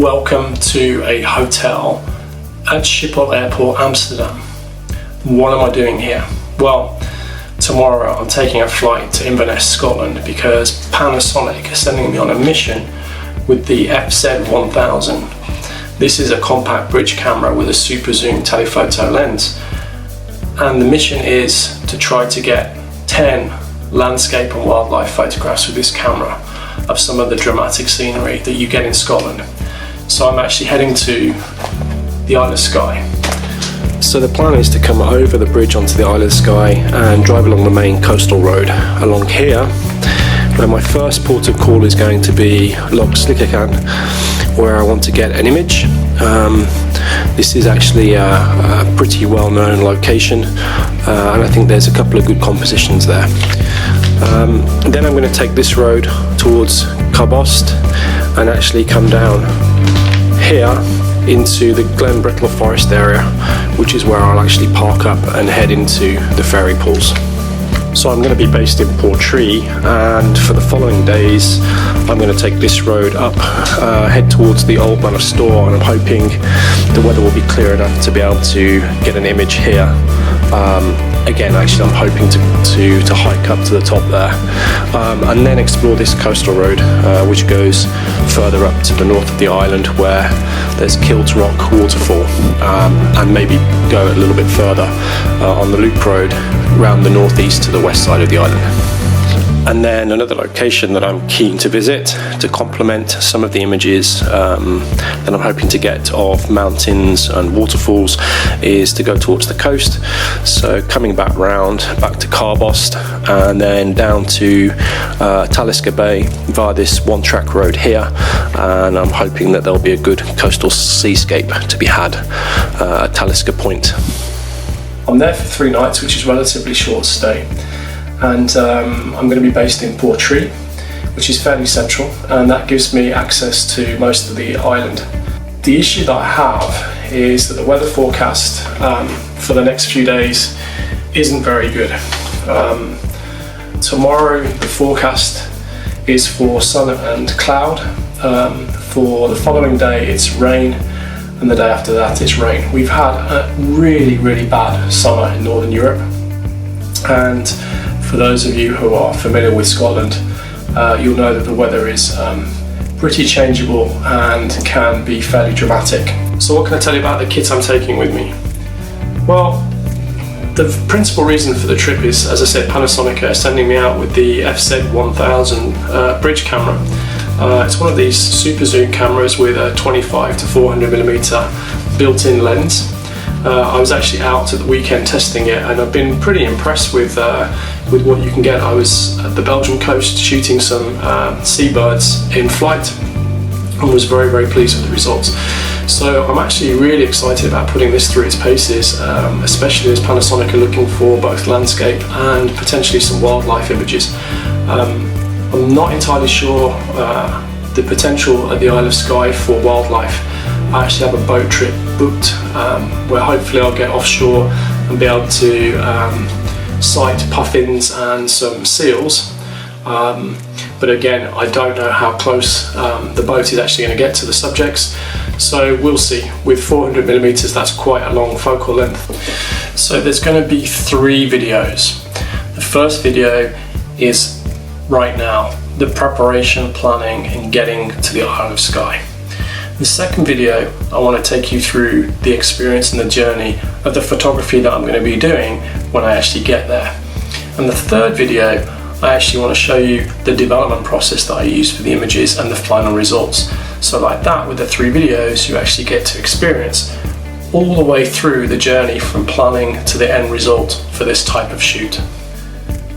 Welcome to a hotel at Schiphol Airport, Amsterdam. What am I doing here? Well, tomorrow I'm taking a flight to Inverness, Scotland, because Panasonic is sending me on a mission with the FZ1000. This is a compact bridge camera with a super zoom telephoto lens, and the mission is to try to get 10 landscape and wildlife photographs with this camera of some of the dramatic scenery that you get in Scotland. So I'm actually heading to the Isle of Skye. So the plan is to come over the bridge onto the Isle of Skye and drive along the main coastal road along here, where my first port of call is going to be Loch Slickachan, where I want to get an image. This is actually a pretty well-known location, and I think there's a couple of good compositions there. Then I'm going to take this road towards Carbost and actually come down here into the Glen Brittle Forest area, which is where I'll actually park up and head into the ferry pools. So I'm going to be based in Portree, and for the following days I'm going to take this road up, head towards the Old Manor Store, and I'm hoping the weather will be clear enough to be able to get an image here. Again, actually I'm hoping to hike up to the top there, and then explore this coastal road which goes further up to the north of the island, where there's Kilt Rock waterfall, and maybe go a little bit further on the loop road around the northeast to the west side of the island. And then another location that I'm keen to visit to complement some of the images that I'm hoping to get of mountains and waterfalls is to go towards the coast. So coming back to Carbost, and then down to Talisker Bay via this one-track road here, and I'm hoping that there'll be a good coastal seascape to be had at Talisker Point. I'm there for 3 nights, which is a relatively short stay. And I'm going to be based in Portree, which is fairly central, and that gives me access to most of the island. The issue that I have is that the weather forecast for the next few days isn't very good. Tomorrow the forecast is for sun and cloud. For the following day it's rain, and the day after that it's rain. We've had a really bad summer in Northern Europe, and for those of you who are familiar with Scotland, you'll know that the weather is pretty changeable and can be fairly dramatic. So what can I tell you about the kit I'm taking with me? Well, the principal reason for the trip is, as I said, Panasonic are sending me out with the FZ1000 bridge camera. It's one of these super zoom cameras with a 25 to 400mm built-in lens. I was actually out at the weekend testing it, and I've been pretty impressed with what you can get. I was at the Belgian coast shooting some seabirds in flight, and was very pleased with the results. So I'm actually really excited about putting this through its paces, especially as Panasonic are looking for both landscape and potentially some wildlife images. I'm not entirely sure the potential at the Isle of Skye for wildlife. I actually have a boat trip booked where hopefully I'll get offshore and be able to sight puffins and some seals. But again, I don't know how close the boat is actually going to get to the subjects, so we'll see. With 400mm, that's quite a long focal length. So there's going to be 3 videos. The first video is right now, the preparation, planning and getting to the Isle of Skye. The second video, I want to take you through the experience and the journey of the photography that I'm going to be doing when I actually get there. And the third video, I actually want to show you the development process that I use for the images and the final results. So like that, with the 3 videos, you actually get to experience all the way through the journey from planning to the end result for this type of shoot.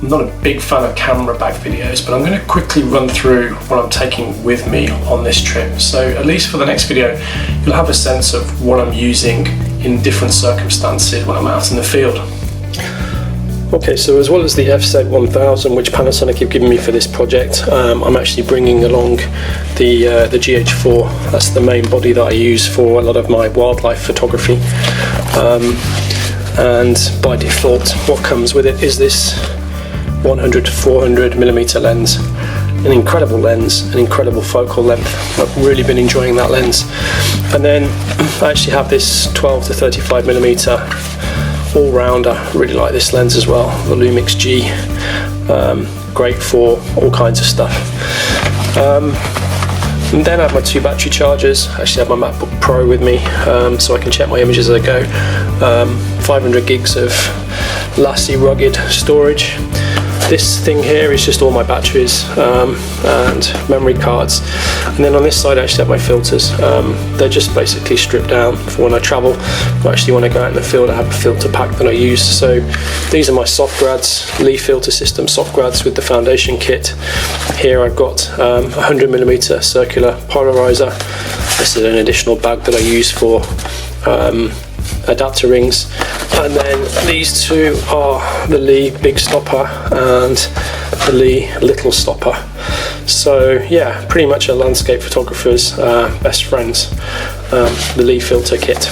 I'm not a big fan of camera bag videos, but I'm going to quickly run through what I'm taking with me on this trip. So at least for the next video, you'll have a sense of what I'm using in different circumstances when I'm out in the field. Okay, so as well as the FZ1000, which Panasonic have given me for this project, I'm actually bringing along the GH4. That's the main body that I use for a lot of my wildlife photography. And by default, what comes with it is this 100 to 400mm lens. an incredible lens, an incredible focal length. I've really been enjoying that lens. And then I actually have this 12 to 35 millimeter all-rounder. Really like this lens as well, the Lumix G. Great for all kinds of stuff. And then I have my 2 battery chargers. I actually have my MacBook Pro with me, so I can check my images as I go. 500 gigs of Lassie rugged storage. This thing here is just all my batteries and memory cards. And then on this side I actually have my filters. They're just basically stripped down for when I travel. But actually when I go out in the field I have a filter pack that I use. So these are my Softgrads, Lee filter system Softgrads with the foundation kit. Here I've got 100mm circular polariser. This is an additional bag that I use for adapter rings. And then these two are the Lee big stopper and the Lee little stopper. So yeah, pretty much a landscape photographer's best friends, the Lee filter kit.